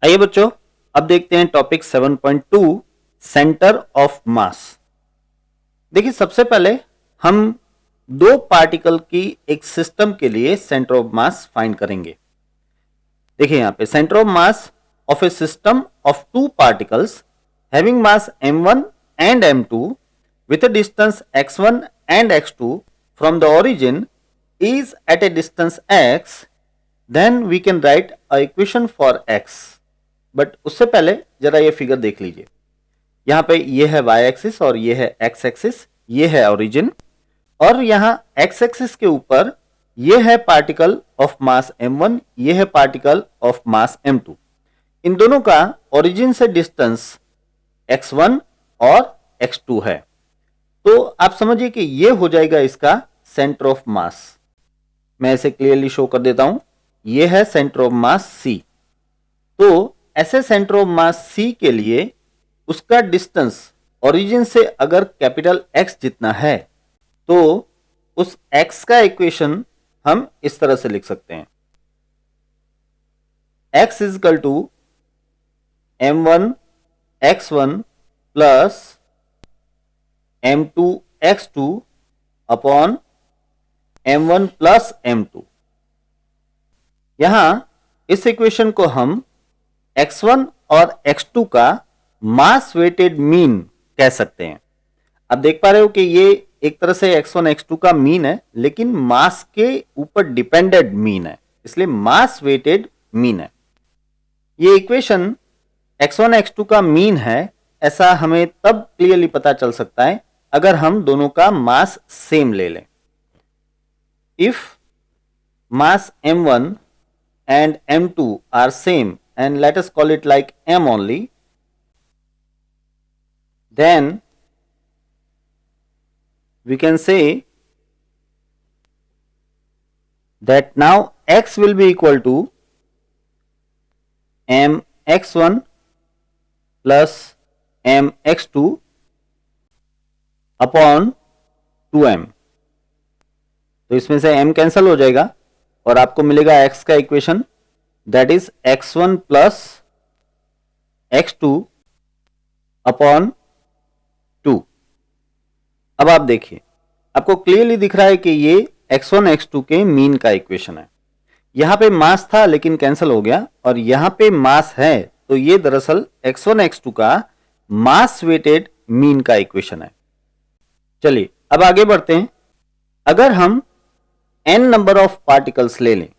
आइए बच्चों, अब देखते हैं टॉपिक 7.2 सेंटर ऑफ मास। देखिए, सबसे पहले हम दो पार्टिकल की एक सिस्टम के लिए सेंटर ऑफ मास फाइंड करेंगे। देखिए यहां पे centre of mass of A system of two particles having mass m1 and m2 with a distance x1 and x2 from the origin is at a distance x, then we can write a equation for x. But उससे पहले जरा ये figure देख लीजिए। यहां पे ये है y एक्सिस और ये है x एक्सिस, ये है ओरिजिन, और यहां x एक्सिस के ऊपर ये है पार्टिकल ऑफ मास m1, ये है पार्टिकल ऑफ मास m2। इन दोनों का ओरिजिन से डिस्टेंस x1 और x2 है। तो आप समझिए कि ये हो जाएगा इसका सेंटर ऑफ मास। मैं इसे क्लियरली शो कर देता हूं। ये है सेंटर ऑफ मास C। तो ऐसे सेंटर ऑफ मास C के लिए उसका डिस्टेंस ओरिजिन से अगर कैपिटल X जितना है तो उस X का इक्वेशन हम इस तरह से लिख सकते हैं। X is equal to m1 x1 plus m2 x2 upon m1 plus m2। यहां इस इक्वेशन को हम x1 और x2 का मास वेटेड मीन कह सकते हैं। आप देख पा रहे हो कि ये एक तरह से x1 x2 का मीन है, लेकिन मास के ऊपर डिपेंडेंट मीन है, इसलिए मास वेटेड मीन है। ये इक्वेशन x1 x2 का मीन है, ऐसा हमें तब क्लियरली पता चल सकता है अगर हम दोनों का मास सेम ले लें। If mass m1 and m2 are same, and let us call it like m only, then we can say that now x will be equal to mx1 plus mx2 upon 2m। तो इसमें से m cancel हो जाएगा और आपको मिलेगा x का equation, that is x1 plus x2 upon 2। अब आप देखिए, आपको क्लियरली दिख रहा है कि ये x1 x2 के मीन का इक्वेशन है। यहां पे मास था लेकिन कैंसिल हो गया, और यहां पे मास है, तो ये दरअसल x1 x2 का मास वेटेड मीन का इक्वेशन है। चलिए अब आगे बढ़ते हैं। अगर हम n नंबर ऑफ पार्टिकल्स ले लें,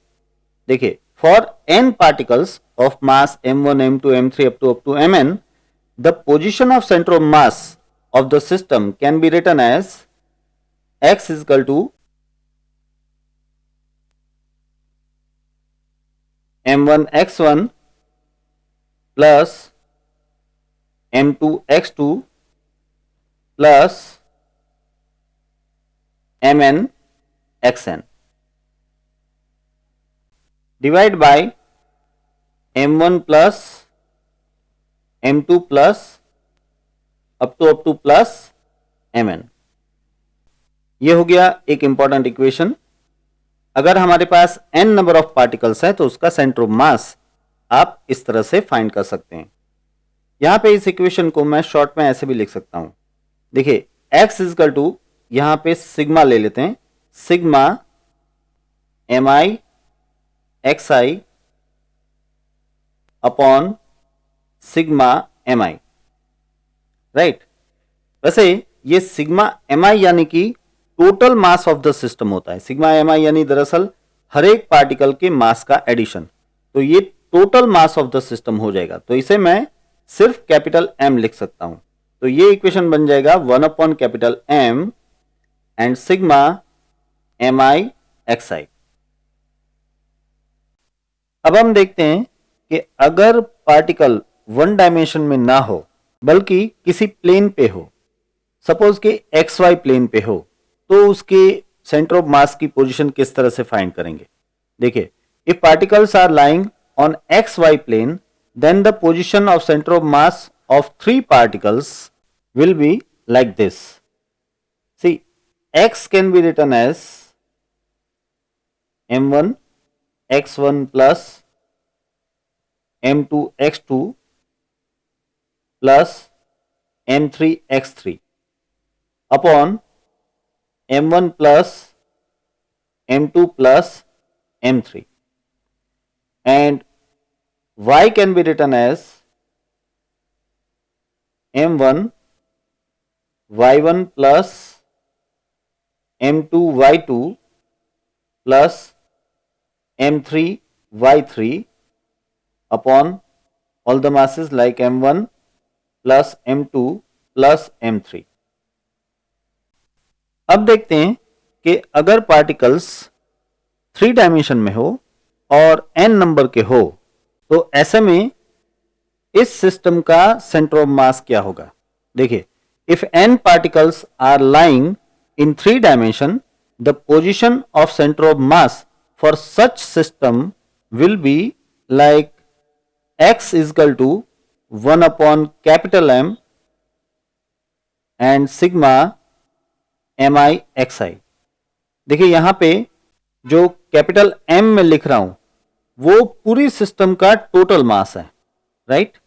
देखिए for n particles of mass m1 m2 m3 up to mn, the position of centre of mass of the system can be written as x is equal to m1 x1 plus m2 x2 plus mn xn divide by m1 plus m2 plus up two plus mn। ये हो गया एक important equation. अगर हमारे पास n number of particles है तो उसका centre of मास आप इस तरह से फाइंड कर सकते हैं। यहां पे इस इक्वेशन को मैं शॉर्ट में ऐसे भी लिख सकता हूं। देखिए x इज इक्वल टू, यहां पे सिग्मा ले लेते हैं, sigma mi xi upon sigma mi, right. वैसे ये सिग्मा एम आई यानी कि total mass of the system होता है। सिग्मा एम आई यानी दरअसल हर एक पार्टिकल के मास का एडिशन, तो ये total mass of the system हो जाएगा। तो इसे मैं सिर्फ कैपिटल एम लिख सकता हूं। तो ये इक्वेशन बन जाएगा 1 upon capital M and sigma M I X I. अब हम देखते हैं कि अगर पार्टिकल वन डायमेंशन में ना हो बल्कि किसी प्लेन पे हो, सपोज कि एक्स वाई प्लेन पे हो, तो उसके सेंटर ऑफ मास की पोजीशन किस तरह से फाइंड करेंगे। देखिए, if particles are lying on x y plane, then the position of centre of mass of three particles will be like this. See, x can be written as m1 x1 plus m2 x2 plus m3 x3 upon m1 plus m2 plus m3, and y can be written as m1 y1 plus m2 y2 plus m3 y3 upon all the masses like m1 plus m2 plus m3। अब देखते हैं कि अगर particles 3 dimension में हो और n number के हो तो ऐसे में इस सिस्टम का सेंटर ऑफ मास क्या होगा। देखिए, if n particles are lying in 3 dimension, the position of centre of mass for such system will be like x is equal to 1 upon capital M and sigma mi xi। देखिए यहां पे जो capital M में लिख रहा हूं वो पूरी सिस्टम का टोटल मास है, राइट।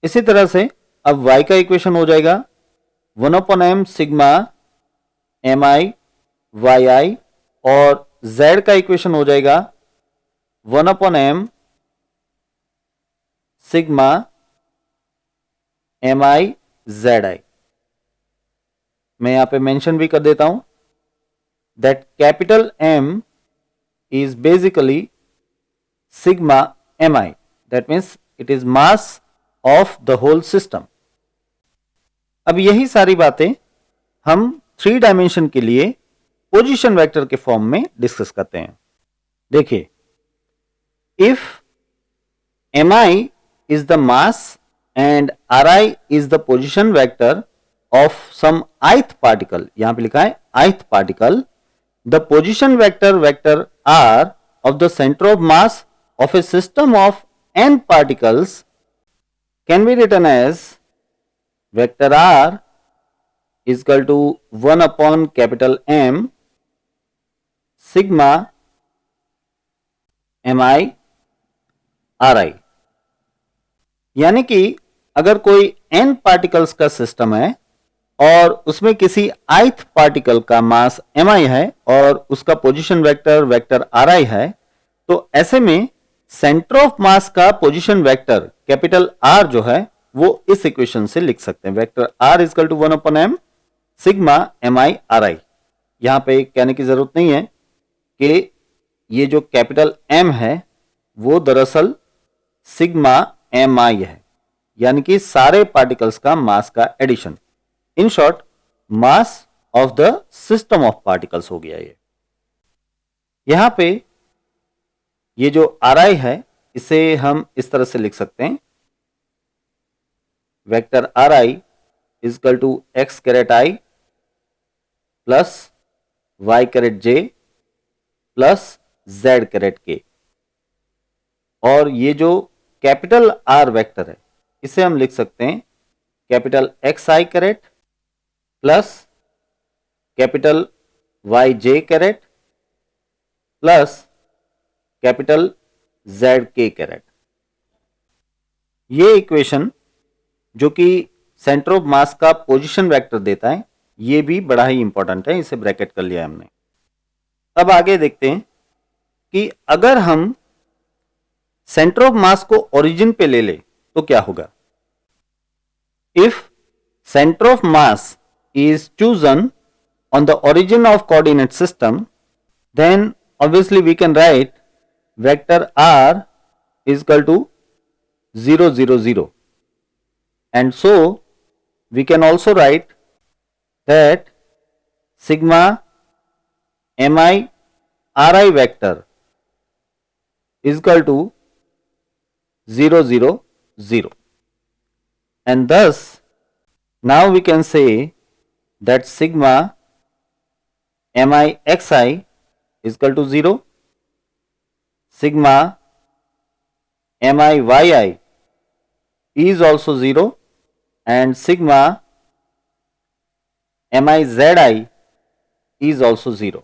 इसी तरह से अब y का इक्वेशन हो जाएगा 1 upon m sigma mi yi, और z का इक्वेशन हो जाएगा 1 upon m sigma mi zi। मैं यहां पे मेंशन भी कर देता हूं that capital M is basically sigma mi, that means it is mass of the whole system। अब यही सारी बातें हम 3 डायमेंशन के लिए पोजीशन वेक्टर के फॉर्म में डिस्कस करते हैं। देखिए, if mi is the mass and ri is the position vector of some ith particle, यहां पे लिखा है ith particle, the position vector vector r of the center of mass of a system of n particles can be written as vector r is equal to 1 upon capital M sigma mi ri। यानी कि अगर कोई n particles का system है और उसमें किसी ith particle का मास mi है और उसका पोजीशन वेक्टर वेक्टर ri है, तो ऐसे में सेंटर ऑफ मास का पोजीशन वेक्टर कैपिटल R जो है वो इस इक्वेशन से लिख सकते हैं, vector R is equal to 1 upon m sigma mi ri। यहां पे कहने की जरूरत नहीं है कि ये जो कैपिटल M है वो दरअसल सिग्मा mi है, यानी कि सारे पार्टिकल्स का मास का addition. In short mass of the system of particles हो गया ये। यहां पे ये जो ri है इसे हम इस तरह से लिख सकते हैं, vector ri is equal to x caret i plus y caret j plus z caret k, और ये जो कैपिटल R वेक्टर है इसे हम लिख सकते हैं capital xi caret plus capital yj caret plus capital zk caret. ये इक्वेशन जो कि सेंटर ऑफ मास का पोजीशन वेक्टर देता है ये भी बड़ा ही इंपॉर्टेंट है, इसे ब्रैकेट कर लिया हमने। अब आगे देखते हैं कि अगर हम सेंटर ऑफ मास को ओरिजिन पे ले ले तो क्या होगा। If centre of mass is chosen on the origin of coordinate system then obviously we can write vector r is equal to 0 0 0, and so we can also write that sigma mi ri vector is equal to 0 0 0, and thus now we can say that sigma mi xi is equal to 0, sigma mi yi is also 0, and sigma mi zi is also 0।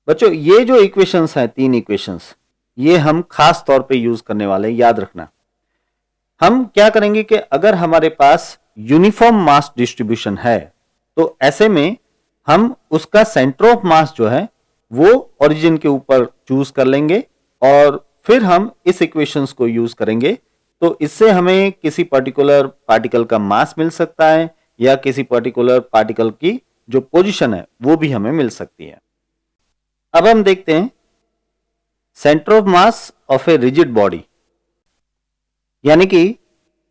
बच्चों ये जो equations हैं, 3 equations, ये हम खास तौर पे use करने वाले हैं, याद रखना। हम क्या करेंगे कि अगर हमारे पास यूनिफॉर्म मास डिस्ट्रीब्यूशन है तो ऐसे में हम उसका सेंटर ऑफ मास जो है वो ओरिजिन के ऊपर चूज कर लेंगे और फिर हम इस इक्वेशंस को यूज करेंगे। तो इससे हमें किसी पर्टिकुलर पार्टिकल का मास मिल सकता है या किसी पर्टिकुलर पार्टिकल की जो पोजीशन है वो भी हमें मिल सकती है। अब हम देखते हैं centre of mass of a rigid body, यानी कि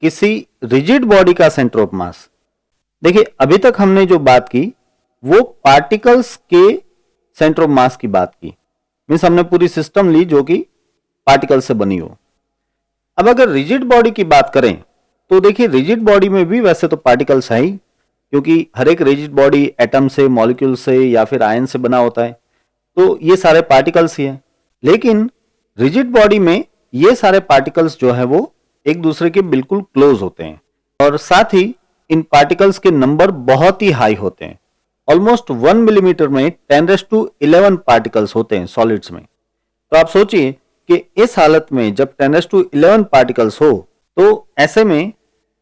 किसी रिजिड बॉडी का सेंटर ऑफ मास। देखिए अभी तक हमने जो बात की वो पार्टिकल्स के सेंटर ऑफ मास की बात की, मीन्स हमने पूरी सिस्टम ली जो कि पार्टिकल से बनी हो। अब अगर रिजिड बॉडी की बात करें तो देखिए रिजिड बॉडी में भी वैसे तो पार्टिकल्स है ही, क्योंकि हर एक रिजिड बॉडी एटम से, मॉलिक्यूल से या फिर आयन से बना होता है, तो ये सारे पार्टिकल्स ही हैं। लेकिन रिजिड बॉडी में ये सारे पार्टिकल्स जो है वो एक दूसरे के बिल्कुल क्लोज होते हैं और साथ ही इन पार्टिकल्स के नंबर बहुत ही हाई होते हैं। ऑलमोस्ट 1 मिलीमीटर में 10⁻11 पार्टिकल्स होते हैं सॉलिड्स में। तो आप सोचिए कि इस हालत में जब 10⁻11 पार्टिकल्स हो तो ऐसे में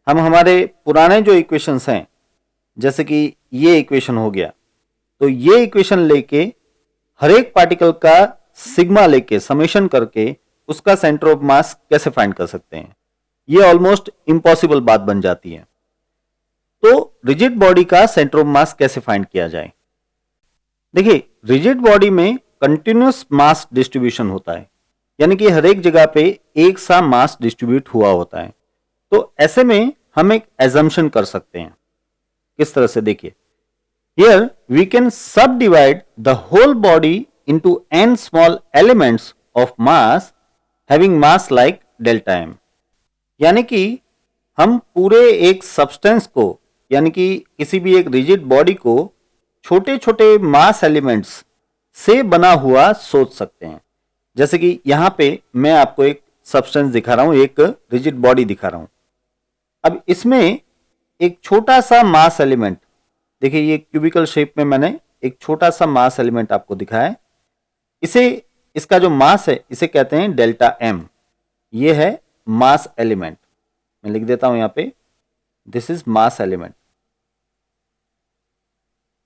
हम हमारे पुराने जो इक्वेशंस हैं, जैसे कि ये इक्वेशन हो गया, तो ये इक्वेशन लेके हर एक पार्टिकल का सिग्मा लेके समेशन करके उसका सेंटर ऑफ मास कैसे फाइंड कर सकते हैं, ये ऑलमोस्ट इम्पॉसिबल बात बन जाती है। तो रिजिड बॉडी का सेंटर ऑफ मास कैसे फाइंड किया जाए? देखिए रिजिड बॉडी में कंटिन्यूअस मास डिस्ट्रीब्यूशन होता है, यानी कि हर एक जगह पे एक सा मास डिस्ट्रीब्यूट हुआ होता है। तो ऐसे में हम एक एजम्पशन कर सकते हैं। किस तरह से? देखिए here we can subdivide the whole body into n small elements of mass having mass like delta m, यानी कि हम पूरे एक सब्सटेंस को, यानी कि किसी भी एक रिजिड बॉडी को छोटे छोटे मास एलिमेंट्स से बना हुआ सोच सकते हैं। जैसे कि यहां पे मैं आपको एक सब्सटेंस दिखा रहा हूं, एक रिजिड बॉडी दिखा रहा हूं। अब इसमें एक छोटा सा मास एलिमेंट, देखिए ये क्यूबिकल शेप में मैंने एक छोटा सा मास एलिमेंट आपको दिखाया है। इसे, इसका जो मास है इसे कहते हैं डेल्टा m। ये है मास एलिमेंट, मैं लिख देता हूं यहां पे, दिस इज मास एलिमेंट।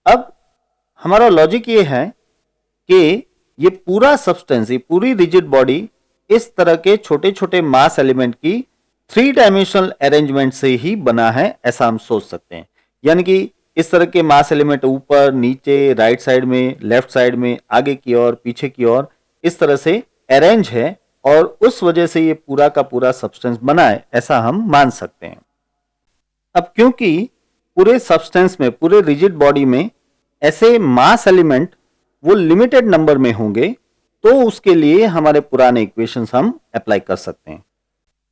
अब हमारा लॉजिक ये है कि ये पूरा सब्सटेंस, ये पूरी रिजिड बॉडी इस तरह के छोटे छोटे मास एलिमेंट की 3 डायमेंशनल अरेंजमेंट से ही बना है, ऐसा हम सोच सकते हैं। यानी कि इस तरह के मास एलिमेंट ऊपर, नीचे, राइट साइड में, लेफ्ट साइड में, आगे की ओर, पीछे की ओर, इस तरह से अरेंज है और उस वजह से ये पूरा का पूरा सब्सटेंस बना है, ऐसा हम मान सकते हैं। अब क्योंकि पूरे सब्सटेंस में, पूरे रिजिड बॉडी में ऐसे मास एलिमेंट वो लिमिटेड नंबर में होंगे, तो उसके लिए हमारे पुराने इक्वेशंस हम अप्लाई कर सकते हैं।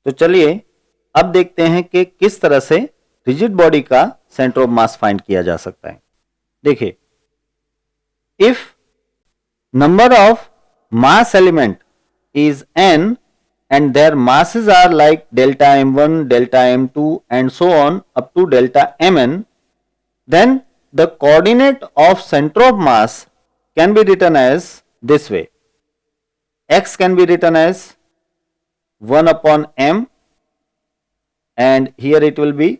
तो चलिए अब देखते हैं कि किस तरह से रिजिड बॉडी का सेंटर ऑफ मास फाइंड किया जा सकता है। देखिए if number of mass element is n and their masses are like delta m1, delta m2 and so on up to delta mn, then the coordinate of center of mass can be written as this way. X can be written as 1 upon m and here it will be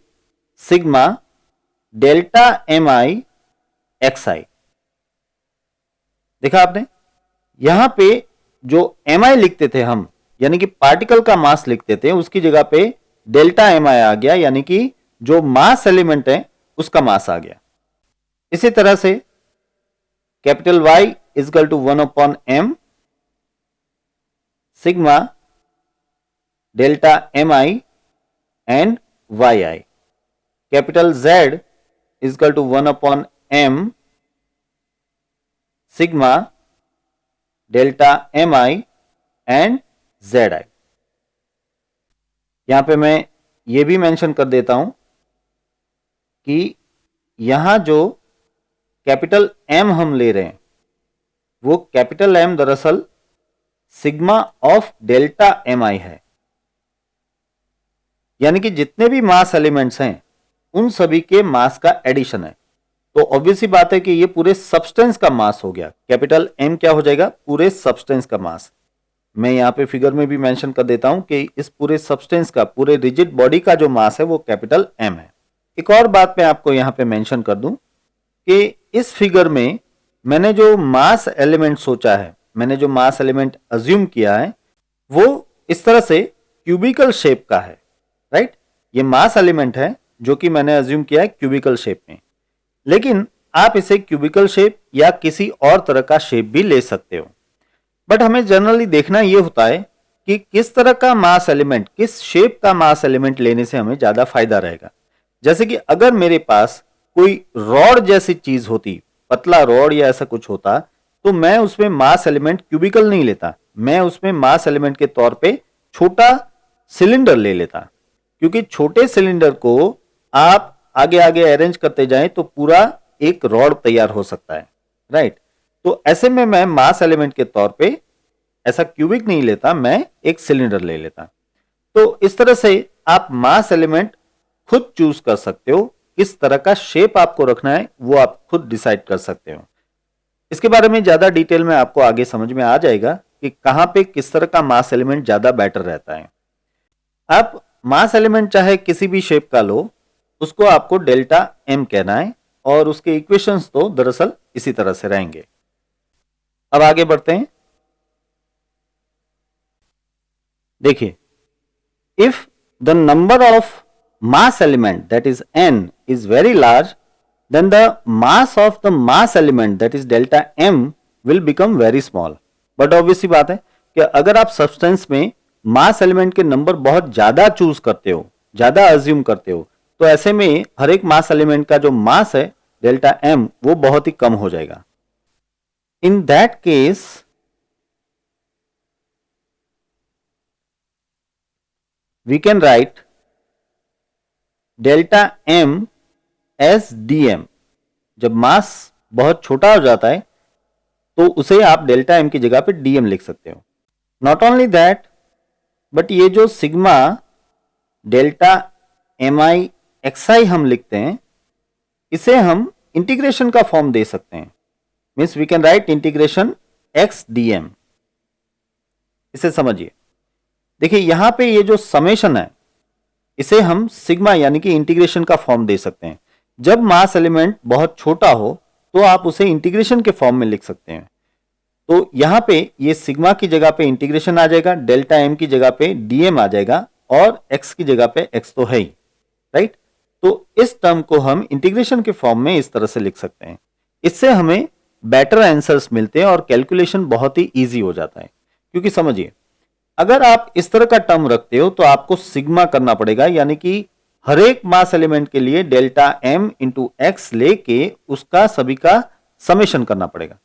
sigma delta mi xi। देखा आपने, यहां पे जो M आई लिखते थे हम, यानी कि पार्टिकल का मास लिखते थे, उसकी जगह पे डेल्टा एम आई आ गया, यानी कि जो मास एलिमेंट है उसका मास आ गया। इसी तरह से capital Y is equal to 1 upon m sigma delta M I and Y I. Capital Z is equal to 1 upon m sigma delta M I and Z I. यहां पे मैं ये भी मेंशन कर देता हूं कि यहां जो कैपिटल एम हम ले रहे हैं वो कैपिटल एम दरअसल सिग्मा ऑफ डेल्टा एम आई है, यानी कि जितने भी मास एलिमेंट्स हैं उन सभी के मास का एडिशन है। तो ऑब्वियस सी बात है कि ये पूरे सब्सटेंस का मास हो गया। कैपिटल एम क्या हो जाएगा? पूरे सब्सटेंस का मास। मैं यहाँ पे फिगर में भी मेंशन कर देता हूं कि इस पूरे सब्सटेंस का, पूरे रिजिड बॉडी का जो मास है वो कैपिटल एम है। एक और बात मैं आपको यहाँ पे मेंशन कर दूं कि इस फिगर में मैंने जो मास एलिमेंट सोचा है, मैंने जो मास एलिमेंट अज्यूम किया है, वो इस तरह से क्यूबिकल शेप का है, राइट। ये मास एलिमेंट है जो कि मैंने अज्यूम किया है क्यूबिकल शेप में, लेकिन आप इसे क्यूबिकल शेप या किसी और तरह का शेप भी ले सकते हो। बट हमें जनरली देखना यह होता है कि किस तरह का मास एलिमेंट, किस शेप का मास एलिमेंट लेने से हमें ज्यादा फायदा रहेगा। जैसे कि अगर मेरे पास कोई रॉड जैसी चीज होती, पतला रॉड या ऐसा कुछ होता, तो मैं उसमें मास एलिमेंट क्यूबिकल नहीं लेता, मैं उसमें मास एलिमेंट के तौर पे छोटा सिलेंडर ले लेता, क्योंकि छोटे सिलेंडर को आप आगे आगे अरेंज करते जाएं तो पूरा एक रॉड तैयार हो सकता है, राइट। तो ऐसे में मैं मास एलिमेंट के तौर पे ऐसा क्यूबिक नहीं लेता, मैं एक सिलेंडर ले लेता। तो इस तरह से आप मास एलिमेंट खुद चूज कर सकते हो, किस तरह का शेप आपको रखना है वो आप खुद डिसाइड कर सकते हो। इसके बारे में ज्यादा डिटेल में आपको आगे समझ में आ जाएगा कि कहां पे किस तरह का मास एलिमेंट ज्यादा बेटर रहता है। आप मास एलिमेंट चाहे किसी भी शेप का लो, उसको आपको डेल्टा एम कहना है, और उसके इक्वेशंस तो दरअसल इसी तरह से रहेंगे। अब आगे बढ़ते हैं। देखिए, if the number of mass element that is n is very large, then the mass of the mass element that is delta m will become very small। But obvious सी बात है कि अगर आप सब्सटेंस में मास एलिमेंट के number बहुत ज्यादा चूज करते हो, ज्यादा अज्यूम करते हो, तो ऐसे में हर एक मास एलिमेंट का जो मास है डेल्टा m वो बहुत ही कम हो जाएगा। In that case we can write delta m as dm। जब मास बहुत छोटा हो जाता है तो उसे आप डेल्टा एम की जगह पे dm लिख सकते हो। नॉट ओनली दैट, बट ये जो sigma delta M I X आई हम लिखते हैं, इसे हम इंटीग्रेशन का फॉर्म दे सकते हैं। Means we can write integration x dm। इसे समझिए, देखिए यहां पे ये जो समेशन है, इसे हम सिग्मा यानी कि इंटीग्रेशन का फॉर्म दे सकते हैं। जब मास एलिमेंट बहुत छोटा हो तो आप उसे इंटीग्रेशन के फॉर्म में लिख सकते हैं। तो यहां पे ये सिग्मा की जगह पे इंटीग्रेशन आ जाएगा, डेल्टा एम की जगह पे डीएम आ जाएगा, और एक्स की जगह पे एक्स तो है ही, राइट। तो इस टर्म को हम इंटीग्रेशन के फॉर्म में इस तरह से लिख सकते हैं। इससे हमें बेटर आंसर्स मिलते हैं और कैलकुलेशन बहुत ही ईजी हो जाता है। क्योंकि समझिए, अगर आप इस तरह का टर्म रखते हो तो आपको सिग्मा करना पड़ेगा, यानी कि हर एक मास एलिमेंट के लिए डेल्टा एम इंटू एक्स लेके उसका सभी का समेशन करना पड़ेगा।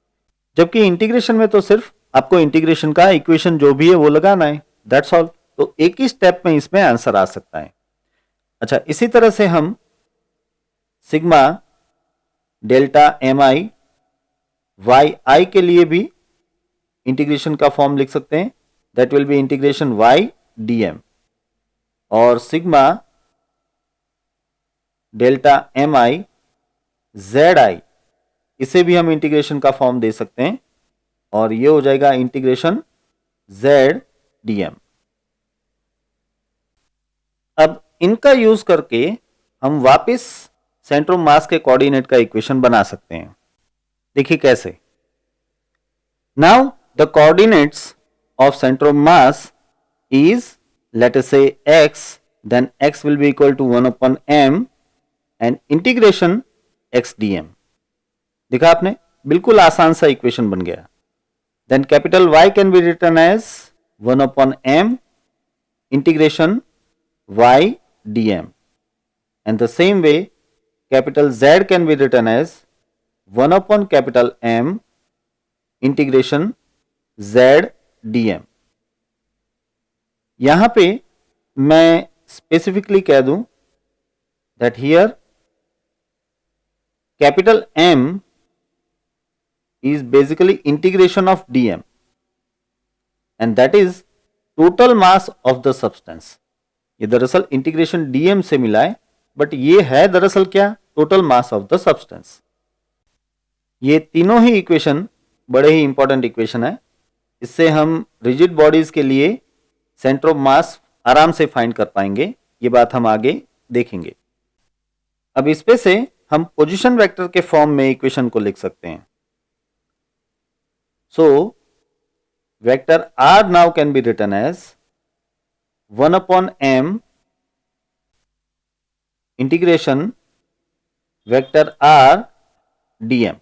जबकि इंटीग्रेशन में तो सिर्फ आपको इंटीग्रेशन का इक्वेशन जो भी है वो लगाना है, दैट्स ऑल। तो एक ही स्टेप में इसमें आंसर आ सकता है। अच्छा, इसी तरह से हम sigma delta M I Y I के लिए भी इंटीग्रेशन का फॉर्म लिख सकते हैं, that will be integration Y DM. और sigma delta M I Z I, इसे भी हम इंटीग्रेशन का फॉर्म दे सकते हैं, और ये हो जाएगा इंटीग्रेशन जेड डीएम। अब इनका यूज करके हम वापस सेंटर ऑफ मास के कोऑर्डिनेट का इक्वेशन बना सकते हैं। देखिए कैसे। Now the coordinates of center of mass is, let us say, x, then x will be equal to 1 upon m and integration x dm। देखा आपने, बिल्कुल आसान सा इक्वेशन बन गया। then capital Y can be written as 1 upon m integration y dm, and the same way capital Z can be written as 1 upon capital M integration z dm। यहां पे मैं स्पेसिफिकली कह दूं that here capital M is basically integration of dm, and that is total mass of the substance. ये दरअसल integration dm से मिला है, बट ये है दरअसल क्या, total mass of the substance. ये तीनों ही इक्वेशन बड़े ही इंपॉर्टेंट इक्वेशन है। इससे हम रिजिड बॉडीज के लिए सेंटर ऑफ मास आराम से फाइंड कर पाएंगे। ये बात हम आगे देखेंगे। अब इस पे से हम पोजीशन वेक्टर के फॉर्म में इक्वेशन को लिख सकते हैं। So vector R now can be written as 1 upon m integration vector R dm।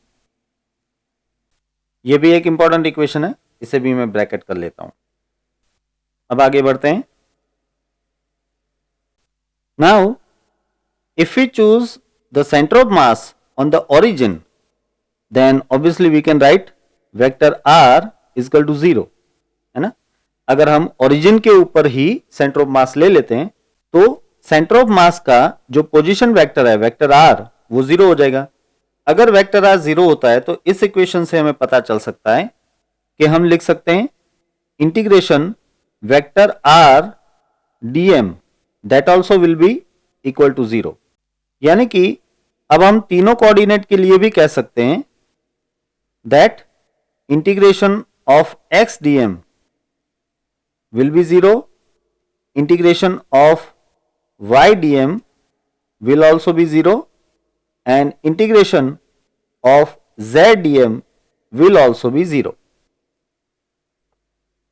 ये भी एक इंपॉर्टेंट इक्वेशन है, इसे भी मैं ब्रैकेट कर लेता हूं। अब आगे बढ़ते हैं। Now if we choose the center of mass on the origin, then obviously we can write vector r is equal to 0, है ना। अगर हम ओरिजिन के ऊपर ही सेंटर ऑफ मास ले लेते हैं तो सेंटर ऑफ मास का जो पोजीशन वेक्टर है वेक्टर r वो 0 हो जाएगा। अगर वेक्टर r 0 होता है तो इस इक्वेशन से हमें पता चल सकता है कि हम लिख सकते हैं integration vector r dm that also will be equal to 0। यानी कि अब हम तीनों कोऑर्डिनेट के लिए भी कह सकते हैं that integration of x dm will B 0, integration of y dm will also be 0 and integration of z dm will also be 0।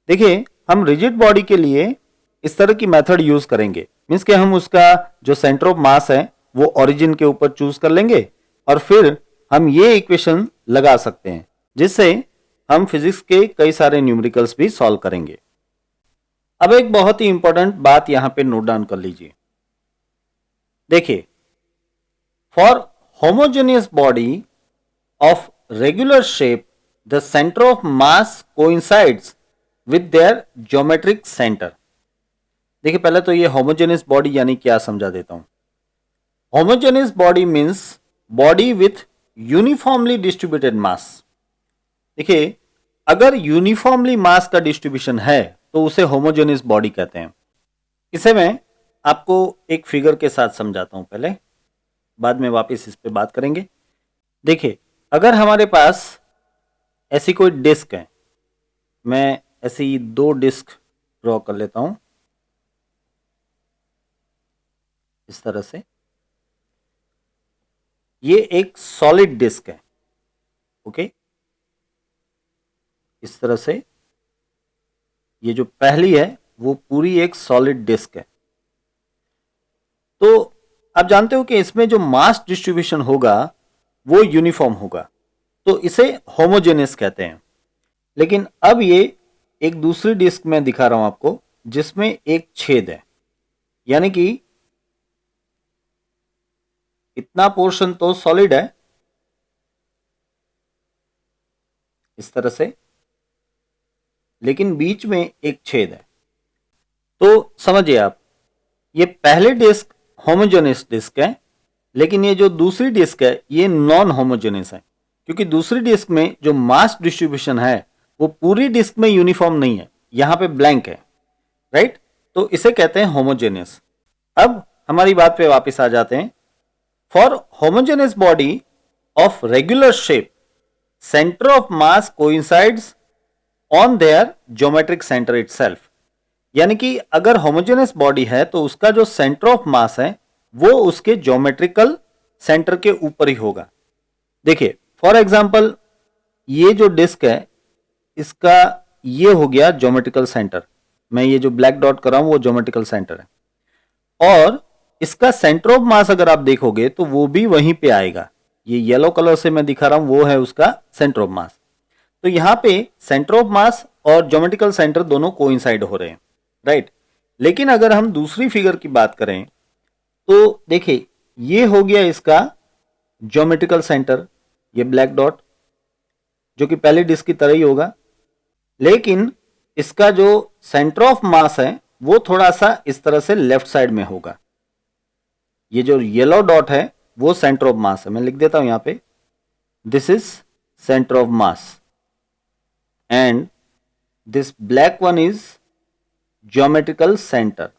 देखिए हम रिजिड बॉडी के लिए इस तरह की मेथड यूज करेंगे, मींस कि हम उसका जो सेंटर ऑफ मास है वो ओरिजिन के ऊपर चूज कर लेंगे और फिर हम ये इक्वेशन लगा सकते हैं जिससे हम फिजिक्स के कई सारे न्यूमेरिकल्स भी सॉल्व करेंगे। अब एक बहुत ही इंपॉर्टेंट बात यहां पे नोट डाउन कर लीजिए। देखिए for homogeneous body of regular shape the centre of mass coincides with their geometric centre. देखिए पहले तो ये होमोजेनियस बॉडी यानी क्या समझा देता हूं। Homogeneous body means body with uniformly distributed mass. देखिए अगर यूनिफॉर्मली मास का डिस्ट्रीब्यूशन है तो उसे होमोजेनियस बॉडी कहते हैं। इसे मैं आपको एक फिगर के साथ समझाता हूं, पहले बाद में वापस इस पे बात करेंगे। देखिए अगर हमारे पास ऐसी कोई डिस्क है, मैं ऐसी 2 डिस्क ड्रॉ कर लेता हूं इस तरह से। ये एक सॉलिड डिस्क है, ओके। इस तरह से ये जो पहली है वो पूरी एक सॉलिड डिस्क है। तो आप जानते हो कि इसमें जो मास डिस्ट्रीब्यूशन होगा वो यूनिफॉर्म होगा, तो इसे होमोजेनियस कहते हैं। लेकिन अब ये एक दूसरी डिस्क में दिखा रहा हूं आपको जिसमें एक छेद है, यानी कि इतना पोर्शन तो सॉलिड है इस तरह से, लेकिन बीच में एक छेद है। तो समझिए आप, ये पहले डिस्क होमोजेनियस डिस्क है, लेकिन ये जो दूसरी डिस्क है ये नॉन होमोजेनियस है, क्योंकि दूसरी डिस्क में जो मास डिस्ट्रीब्यूशन है वो पूरी डिस्क में यूनिफॉर्म नहीं है, यहां पे ब्लैंक है, राइट। तो इसे कहते हैं होमोजेनियस। अब हमारी बात पे वापस आ जाते हैं। For homogeneous body of regular shape centre of mass coincides on their geometric centre itself. यानी कि अगर होमोजेनियस बॉडी है तो उसका जो सेंटर ऑफ मास है वो उसके ज्योमेट्रिकल सेंटर के ऊपर ही होगा। देखिए फॉर एग्जांपल ये जो डिस्क है इसका ये हो गया ज्योमेट्रिकल सेंटर, मैं ये जो ब्लैक डॉट कर रहा हूं वो ज्योमेट्रिकल सेंटर है, और इसका सेंटर ऑफ मास अगर आप देखोगे तो वो भी वहीं पे आएगा। ये येलो कलर से मैं दिखा रहा हूं वो है उसका सेंटर ऑफ मास। तो यहां पे सेंटर ऑफ मास और ज्योमेट्रिकल सेंटर दोनों कोइंसाइड हो रहे हैं, राइट। लेकिन अगर हम दूसरी फिगर की बात करें तो देखिए ये हो गया इसका ज्योमेट्रिकल सेंटर, ये ब्लैक डॉट जो कि पहले डिस्क की तरह ही होगा, लेकिन इसका जो सेंटर ऑफ मास है वो थोड़ा सा इस तरह से लेफ्ट साइड में होगा। ये जो येलो डॉट है वो सेंटर ऑफ मास है, मैं लिख देता हूं यहां पे, this is centre of mass and this black one is geometrical centre,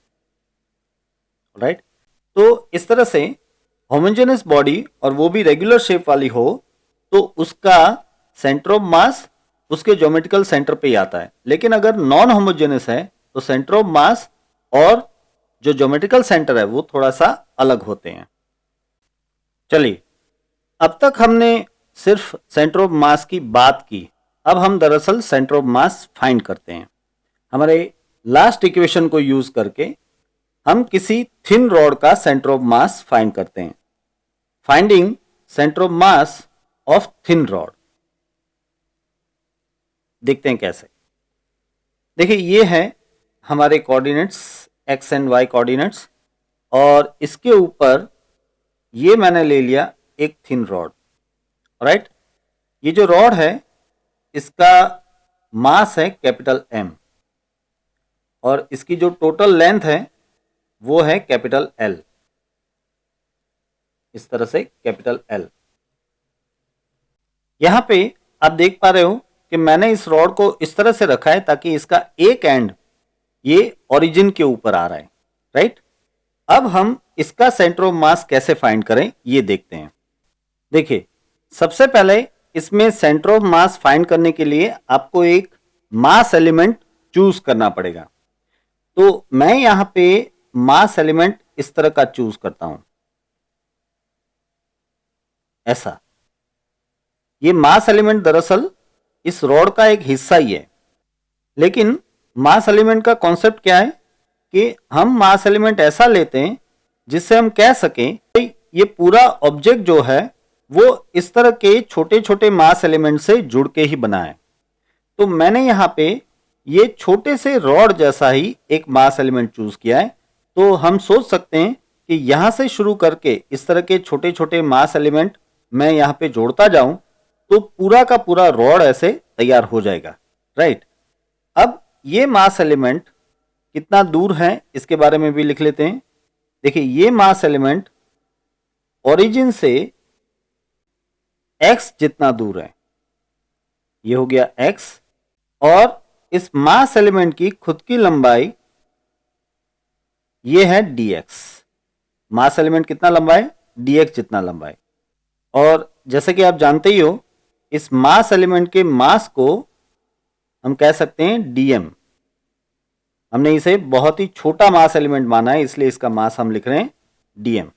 right. तो इस तरह से होमोजेनियस बॉडी और वो भी रेगुलर शेप वाली हो तो उसका सेंटर ऑफ मास उसके ज्योमेट्रिकल सेंटर पे ही आता है। लेकिन अगर नॉन होमोजेनस है तो सेंटर ऑफ मास और जो ज्योमेट्रिकल सेंटर है वो थोड़ा सा अलग होते हैं। चलिए, अब तक हमने सिर्फ सेंटर ऑफ मास की बात की। अब हम दरअसल सेंटर ऑफ मास फाइंड करते हैं। हमारे लास्ट इक्वेशन को यूज करके हम किसी थिन रॉड का सेंटर ऑफ मास फाइंड करते हैं। Finding centre of mass of thin rod, देखते हैं कैसे। देखिए, ये है हमारे coordinates x and y coordinates, और इसके ऊपर ये मैंने ले लिया एक थिन रॉड। राइट, ये जो रॉड है इसका मास है कैपिटल एम, और इसकी जो टोटल लेंथ है वो है कैपिटल एल। इस तरह से कैपिटल एल। यहां पे आप देख पा रहे हो कि मैंने इस रॉड को इस तरह से रखा है ताकि इसका एक एंड ये ओरिजिन के ऊपर आ रहा है। राइट, अब हम इसका सेंटर ऑफ मास कैसे फाइंड करें ये देखते हैं। देखिए, सबसे पहले इसमें सेंटर ऑफ मास फाइंड करने के लिए आपको एक मास एलिमेंट चूज करना पड़ेगा। तो मैं यहां पे मास एलिमेंट इस तरह का चूज करता हूं, ऐसा। ये मास एलिमेंट दरअसल इस रॉड का एक हिस्सा ही है। लेकिन मास एलिमेंट का कॉन्सेप्ट क्या है कि हम मास एलिमेंट ऐसा लेते हैं जिससे हम कह सकें कि ये पूरा ऑब्जेक्ट जो है वो इस तरह के छोटे छोटे मास एलिमेंट से जुड़ के ही बना है। तो मैंने यहां पे ये छोटे से रॉड जैसा ही एक मास एलिमेंट चूज किया है। तो हम सोच सकते हैं कि यहां से शुरू करके इस तरह के छोटे छोटे मास एलिमेंट मैं यहां पे जोड़ता जाऊं तो पूरा का पूरा रॉड ऐसे तैयार हो जाएगा। राइट, अब ये मास एलिमेंट कितना दूर है इसके बारे में भी लिख लेते हैं। देखिए, ये मास एलिमेंट ओरिजिन से x जितना दूर है, ये हो गया x, और इस मास एलिमेंट की खुद की लंबाई ये है dx। मास एलिमेंट कितना लंबा है? dx जितना लंबा है। और जैसे कि आप जानते ही हो, इस मास एलिमेंट के मास को हम कह सकते हैं dm। हमने इसे बहुत ही छोटा मास एलिमेंट माना है, इसलिए इसका मास हम लिख रहे हैं dm।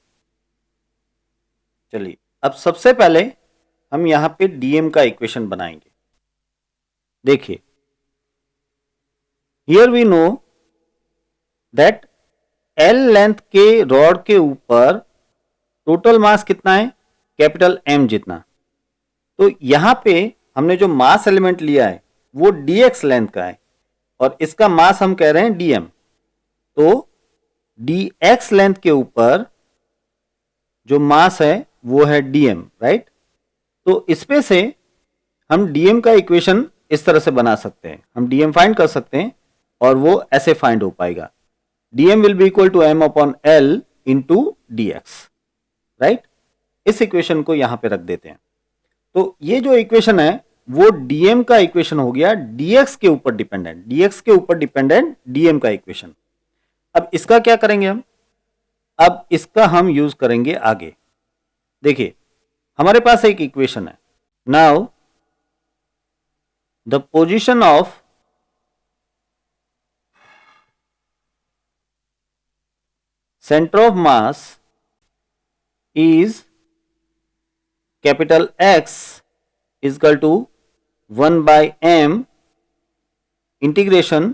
चलिए, अब सबसे पहले हम यहां पे dm का इक्वेशन बनाएंगे। देखिए, here we know that L length के रॉड के ऊपर टोटल मास कितना है? कैपिटल M जितना। तो यहां पे हमने जो मास एलिमेंट लिया है वो dx लेंथ का है, और इसका मास हम कह रहे हैं dm। तो dx लेंथ के ऊपर जो मास है वो है dm। राइट, तो इसमें से हम dm का इक्वेशन इस तरह से बना सकते हैं। हम dm फाइंड कर सकते हैं और वो ऐसे फाइंड हो पाएगा, dm will be equal to m upon l into dx। Right, इस इक्वेशन को यहां पे रख देते हैं। तो ये जो इक्वेशन है वो dm का इक्वेशन हो गया dx के ऊपर डिपेंडेंट, dx के ऊपर डिपेंडेंट dm का इक्वेशन। अब इसका क्या करेंगे हम? अब इसका हम यूज करेंगे आगे। देखिए, हमारे पास एक इक्वेशन है। Now the position of center of mass is capital X is equal to 1 by m integration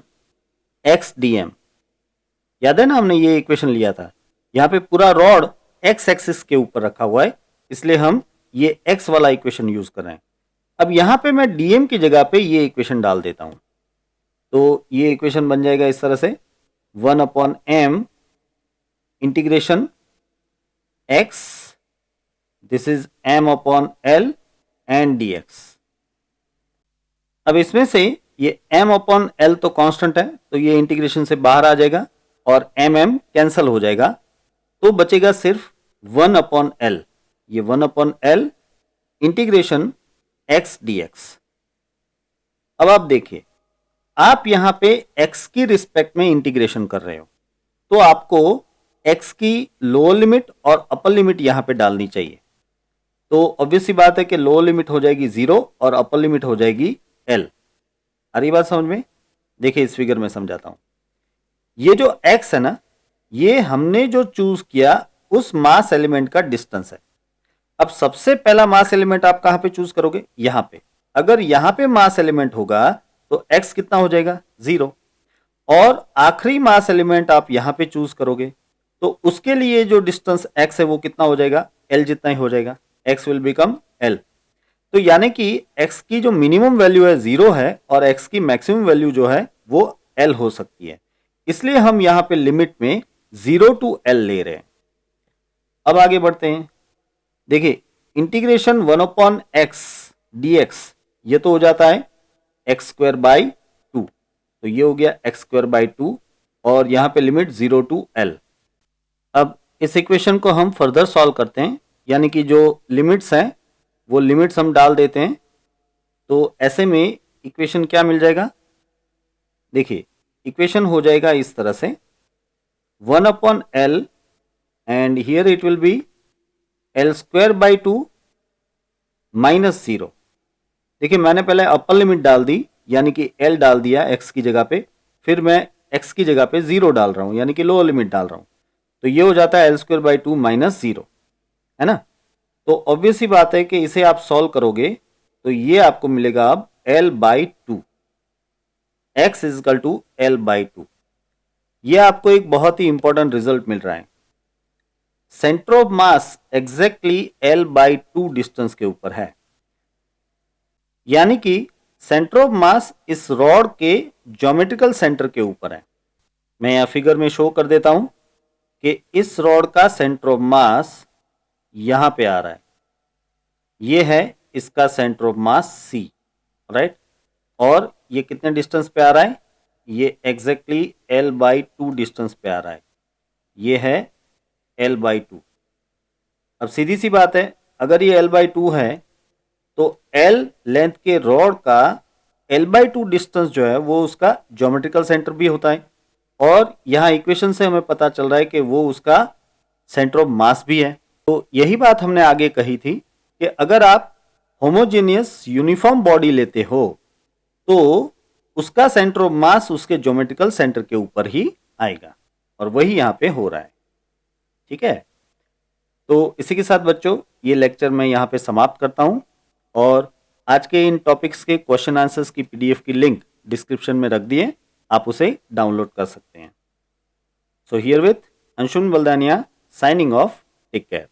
x dm। याद है ना, हमने ये इक्वेशन लिया था। यहां पे पूरा रॉड x एक्सिस के ऊपर रखा हुआ है, इसलिए हम ये x वाला इक्वेशन यूज कर रहे हैं। अब यहां पे मैं dm की जगह पे ये इक्वेशन डाल देता हूं, तो ये इक्वेशन बन जाएगा इस तरह से 1 upon m integration x, this is m upon l and dx। अब इसमें से ये m अपॉन l तो कांस्टेंट है, तो ये इंटीग्रेशन से बाहर आ जाएगा और mm कैंसल हो जाएगा, तो बचेगा सिर्फ 1 अपॉन l। ये 1 upon l integration x dx। अब आप देखिए, आप यहां पे x की रिस्पेक्ट में इंटीग्रेशन कर रहे हो, तो आपको x की लोअर लिमिट और अपर लिमिट यहां पे डालनी चाहिए। तो ऑब्वियस सी बात है कि लोअर लिमिट हो जाएगी 0 और अपर लिमिट हो जाएगी L। आ रही बात समझ में? देखिए इस फिगर में समझाता हूं। ये जो x है ना, ये हमने जो चूज किया उस मास एलिमेंट का डिस्टेंस है। अब सबसे पहला मास एलिमेंट आप कहां पे चूज करोगे? यहां पे। अगर यहां पे मास एलिमेंट होगा तो x कितना हो जाएगा? 0। और आखिरी मास एलिमेंट आप यहां पे चूज करोगे तो उसके लिए जो डिस्टेंस x है वो कितना हो जाएगा? L जितना ही हो जाएगा। x will become L। तो यानी कि x की जो मिनिमम वैल्यू है 0 है और x की मैक्सिमम वैल्यू जो है वो L हो सकती है। इसलिए हम यहां पे लिमिट में 0 टू L ले रहे हैं। अब आगे बढ़ते हैं। देखिए इंटीग्रेशन 1 अपॉन एक्स dx ये तो हो जाता है एक्स स्क्वायर बाई 2। तो ये हो गया एक्स स्क्वायर बाई 2 और यहां पे लिमिट 0 टू L। अब इस इक्वेशन को हम फर्दर सॉल्व करते हैं, यानी कि जो लिमिट्स हैं वो लिमिट्स हम डाल देते हैं। तो ऐसे में इक्वेशन क्या मिल जाएगा? देखिए इक्वेशन हो जाएगा इस तरह से 1 upon L and here it will be L square by 2 minus 0। देखिए मैंने पहले अपर लिमिट डाल दी यानी कि L डाल दिया x की जगह पे, फिर मैं x की जगह पे 0 डाल रहा हूं यानी कि लोअर लिमिट डाल रहा हूं। तो ये हो जाता है L स्क्वायर बाई 2 माइनस 0, है ना? तो ऑब्वियस ही बात है कि इसे आप सॉल्व करोगे तो ये आपको मिलेगा अब L by 2, x is equal to L by 2। ये आपको एक बहुत ही इंपॉर्टेंट रिजल्ट मिल रहा है। Centre of mass exactly L by 2 distance के ऊपर है, यानी कि सेंटर ऑफ मास इस रॉड के ज्योमेट्रिकल सेंटर के ऊपर है। मैं यहां फिगर में शो कर देता हूं कि इस रॉड का सेंटर ऑफ मास यहां पे आ रहा है। ये है इसका centre of mass C, right? और ये कितने डिस्टेंस पे आ रहा है? ये एग्जैक्टली L बाई 2 डिस्टेंस पे आ रहा है। ये है L बाई 2। अब सीधी सी बात है, अगर ये L बाई 2 है तो L लेंथ के रॉड का L बाई 2 डिस्टेंस जो है वो उसका ज्योमेट्रिकल सेंटर भी होता है, और यहां इक्वेशन से हमें पता चल रहा है कि वो उसका सेंटर ऑफ मास भी है। तो यही बात हमने आगे कही थी कि अगर आप होमोजेनियस यूनिफॉर्म बॉडी लेते हो तो उसका सेंटर ऑफ मास उसके ज्योमेट्रिकल सेंटर के ऊपर ही आएगा, और वही यहां पे हो रहा है। ठीक है, तो इसी के साथ बच्चों ये लेक्चर मैं यहां पे समाप्त करता हूं, और आज के इन टॉपिक्स के क्वेश्चन आंसर्स की पीडीएफ की लिंक डिस्क्रिप्शन में रख दिए, आप उसे डाउनलोड कर सकते हैं। So here with Anshun Baldania signing off, take care.